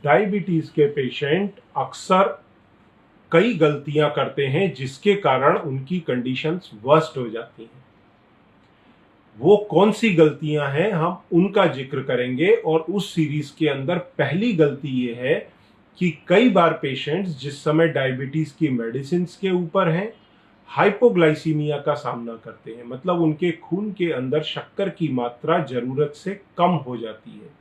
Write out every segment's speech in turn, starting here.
Diabetes के patient अक्सर कई गलतियां करते हैं जिसके कारण उनकी कंडीशंस वर्स्ट हो जाती हैं। वो कौन सी गलतियां हैं हम उनका जिक्र करेंगे और उस सीरीज के अंदर पहली गलती ये है कि कई बार पेशेंट्स जिस समय डायबिटीज की मेडिसिन के ऊपर हैं हाइपोग्लाइसीमिया का सामना करते हैं, मतलब उनके खून के अंदर शक्कर की मात्रा जरूरत से कम हो जाती है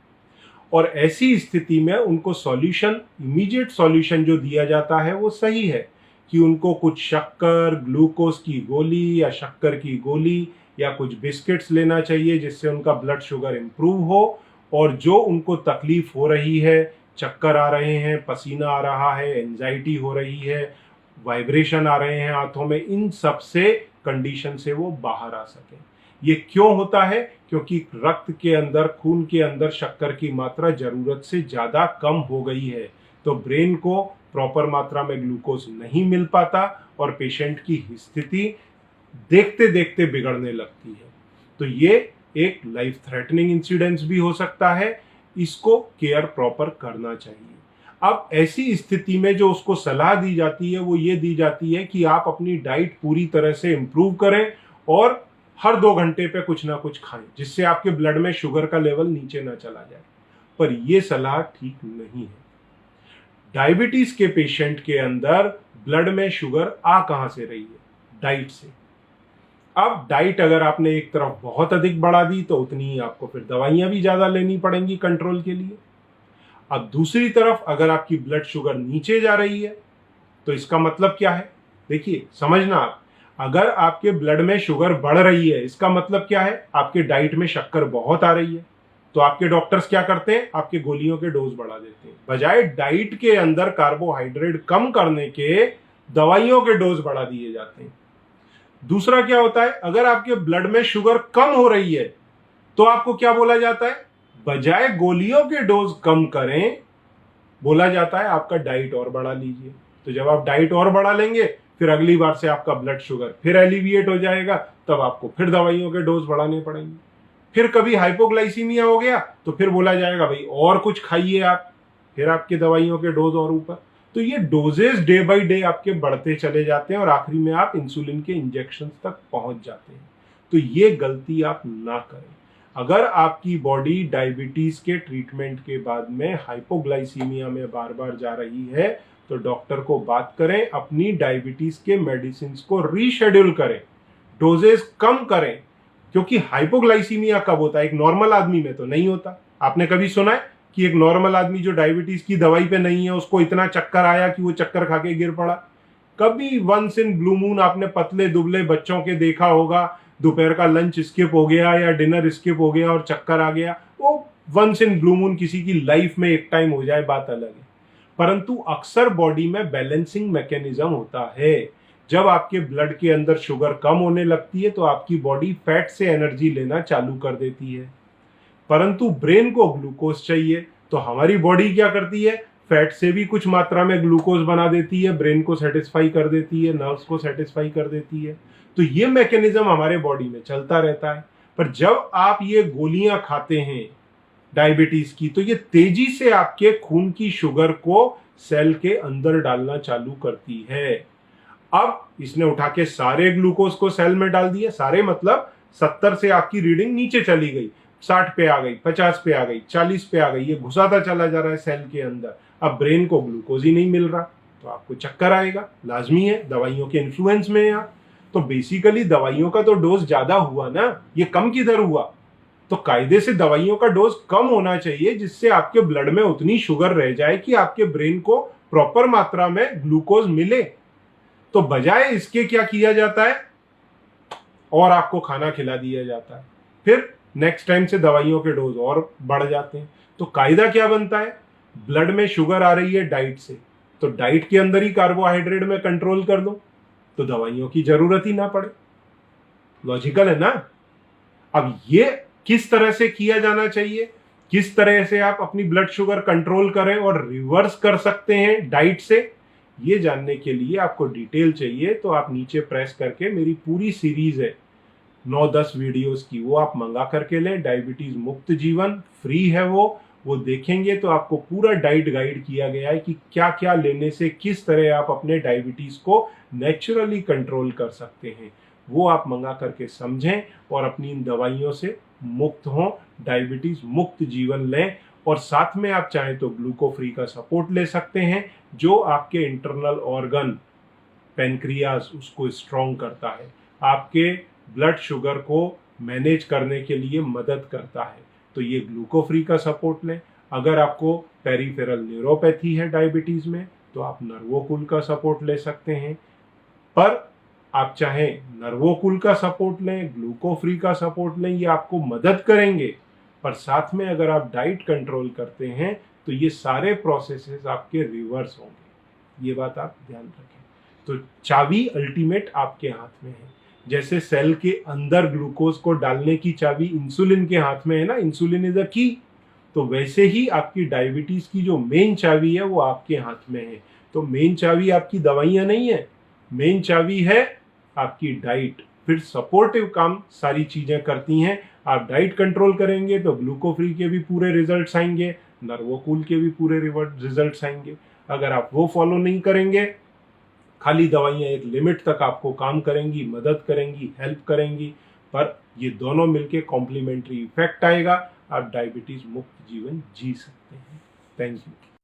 और ऐसी स्थिति में उनको सॉल्यूशन, इमीडिएट सॉल्यूशन जो दिया जाता है वो सही है कि उनको कुछ शक्कर, ग्लूकोज की गोली या शक्कर की गोली या कुछ बिस्किट्स लेना चाहिए जिससे उनका ब्लड शुगर इंप्रूव हो और जो उनको तकलीफ हो रही है, चक्कर आ रहे हैं, पसीना आ रहा है, एंजाइटी हो रही है, वाइब्रेशन आ रहे हैं हाथों में, इन सब से कंडीशन से वो बाहर आ सके। ये क्यों होता है? क्योंकि रक्त के अंदर, खून के अंदर शक्कर की मात्रा जरूरत से ज्यादा कम हो गई है, तो ब्रेन को प्रॉपर मात्रा में ग्लूकोज नहीं मिल पाता और पेशेंट की स्थिति देखते देखते बिगड़ने लगती है। तो ये एक लाइफ थ्रेटनिंग इंसिडेंस भी हो सकता है, इसको केयर प्रॉपर करना चाहिए। अब ऐसी स्थिति में जो उसको सलाह दी जाती है वो ये दी जाती है कि आप अपनी डाइट पूरी तरह से इंप्रूव करें और हर 2 घंटे पे कुछ ना कुछ खाएं जिससे आपके ब्लड में शुगर का लेवल नीचे ना चला जाए, पर यह सलाह ठीक नहीं है। डायबिटीज के पेशेंट के अंदर ब्लड में शुगर आ कहां से रही है? डाइट से। अब डाइट अगर आपने एक तरफ बहुत अधिक बढ़ा दी तो उतनी ही आपको फिर दवाइयां भी ज्यादा लेनी पड़ेंगी कंट्रोल के लिए। अब दूसरी तरफ अगर आपकी ब्लड शुगर नीचे जा रही है तो इसका मतलब क्या है? देखिए, समझना आप, अगर आपके ब्लड में शुगर बढ़ रही है इसका मतलब क्या है? आपके डाइट में शक्कर बहुत आ रही है, तो आपके डॉक्टर्स क्या करते हैं? आपके गोलियों के डोज बढ़ा देते हैं। बजाय डाइट के अंदर कार्बोहाइड्रेट कम करने के दवाइयों के डोज बढ़ा दिए जाते हैं। दूसरा क्या होता है? अगर आपके ब्लड में शुगर कम हो रही है तो आपको क्या बोला जाता है? बजाय गोलियों के डोज कम करें, बोला जाता है आपका डाइट और बढ़ा लीजिए। तो जब आप डाइट और बढ़ा लेंगे फिर अगली बार से आपका ब्लड शुगर फिर एलिविएट हो जाएगा, तब आपको फिर दवाइयों के डोज बढ़ाने पड़ेंगे। फिर कभी हाइपोग्लाइसीमिया हो गया तो फिर बोला जाएगा भाई और कुछ खाइए आप, फिर आपके दवाइयों के डोज और ऊपर। तो ये डोजेस डे बाय डे आपके बढ़ते चले जाते हैं और आखिरी में आप इंसुलिन के इंजेक्शन तक पहुंच जाते हैं। तो ये गलती आप ना करें। अगर आपकी बॉडी डायबिटीज के ट्रीटमेंट के बाद में हाइपोग्लाइसीमिया में बार बार जा रही है तो डॉक्टर को बात करें, अपनी डायबिटीज के मेडिसिन को रीशेड्यूल करें, डोजेस कम करें। क्योंकि हाइपोग्लाइसीमिया कब होता है? एक नॉर्मल आदमी में तो नहीं होता। आपने कभी सुना है कि एक नॉर्मल आदमी जो डायबिटीज की दवाई पे नहीं है उसको इतना चक्कर आया कि वो चक्कर खा के गिर पड़ा? कभी वंस इन ब्लू मून आपने पतले दुबले बच्चों के देखा होगा, दोपहर का लंच स्किप हो गया या डिनर स्किप हो गया और चक्कर आ गया। वो वंस इन ब्लू मून किसी की लाइफ में एक टाइम हो जाए, बात अलग है। परंतु अक्सर बॉडी में बैलेंसिंग मैकेनिज्म होता है। जब आपके ब्लड के अंदर शुगर कम होने लगती है तो आपकी बॉडी फैट से एनर्जी लेना चालू कर देती है, परंतु ब्रेन को ग्लूकोज चाहिए। तो हमारी बॉडी क्या करती है? फैट से भी कुछ मात्रा में ग्लूकोज बना देती है, ब्रेन को सेटिस्फाई कर देती है, नर्व्स को सेटिस्फाई कर देती है। तो ये मैकेनिज्म हमारे बॉडी में चलता रहता है। पर जब आप ये गोलियां खाते हैं डायबिटीज की तो ये तेजी से आपके खून की शुगर को सेल के अंदर डालना चालू करती है। अब इसने उठा के सारे ग्लूकोज को सेल में डाल दिया, सारे मतलब 70 से आपकी रीडिंग नीचे चली गई, 60 पे आ गई, 50 पे आ गई, 40 पे आ गई, ये घुसाता चला जा रहा है सेल के अंदर। अब ब्रेन को ग्लूकोज ही नहीं मिल रहा तो आपको चक्कर आएगा, लाजमी है, दवाइयों के इन्फ्लुएंस में है आप। तो बेसिकली दवाइयों का तो डोज ज्यादा हुआ ना, ये कम किधर हुआ? तो कायदे से दवाइयों का डोज कम होना चाहिए जिससे आपके ब्लड में उतनी शुगर रह जाए कि आपके ब्रेन को प्रॉपर मात्रा में ग्लूकोज मिले। तो बजाय इसके क्या किया जाता है? और आपको खाना खिला दिया जाता है, फिर नेक्स्ट टाइम से दवाइयों के डोज और बढ़ जाते हैं। तो कायदा क्या बनता है? ब्लड में शुगर आ रही है डाइट से, तो डाइट के अंदर ही कार्बोहाइड्रेट में कंट्रोल कर दो तो दवाइयों की जरूरत ही ना पड़े। लॉजिकल है ना? अब ये किस तरह से किया जाना चाहिए, किस तरह से आप अपनी ब्लड शुगर कंट्रोल करें और रिवर्स कर सकते हैं डाइट से, ये जानने के लिए आपको डिटेल चाहिए तो आप नीचे प्रेस करके मेरी पूरी सीरीज है 9-10 वीडियोस की, वो आप मंगा करके लें। डायबिटीज मुक्त जीवन फ्री है वो वो देखेंगे तो आपको पूरा डाइट गाइड किया गया है कि क्या क्या लेने से किस तरह आप अपने डायबिटीज को नेचुरली कंट्रोल कर सकते हैं। वो आप मंगा करके समझें और अपनी इन दवाइयों से मुक्त हों, डायबिटीज मुक्त जीवन लें। और साथ में आप चाहें तो ग्लूको फ्री का सपोर्ट ले सकते हैं, जो आपके इंटरनल ऑर्गन पेनक्रियाज उसको स्ट्रॉन्ग करता है, आपके ब्लड शुगर को मैनेज करने के लिए मदद करता है। तो ये ग्लूको फ्री का सपोर्ट लें। अगर आपको पेरिफेरल न्यूरोपैथी है डायबिटीज में तो आप नर्वोकुल का सपोर्ट ले सकते हैं। पर आप चाहें नर्वोकुल का सपोर्ट लें, ग्लूको फ्री का सपोर्ट लें, ये आपको मदद करेंगे। पर साथ में अगर आप डाइट कंट्रोल करते हैं तो ये सारे प्रोसेसेस आपके रिवर्स होंगे। ये बात आप ध्यान रखें। तो चाबी अल्टीमेट आपके हाथ में है। जैसे सेल के अंदर ग्लूकोज को डालने की चाबी इंसुलिन के हाथ में है ना, इंसुलिन इज अ की, तो वैसे ही आपकी डायबिटीज की जो मेन चाबी है वो आपके हाथ में है। तो मेन चाबी आपकी दवाइयां नहीं है, मेन चाबी है आपकी डाइट। फिर सपोर्टिव काम सारी चीजें करती हैं। आप डाइट कंट्रोल करेंगे तो ग्लूको फ्री के भी पूरे रिजल्ट्स आएंगे, नर्वोकुल के भी पूरे रिजल्ट्स आएंगे। अगर आप वो फॉलो नहीं करेंगे, खाली दवाइयां एक लिमिट तक आपको काम करेंगी, मदद करेंगी, हेल्प करेंगी, पर ये दोनों मिलके कॉम्प्लीमेंट्री इफेक्ट आएगा। आप डायबिटीज मुक्त जीवन जी सकते हैं। Thank you.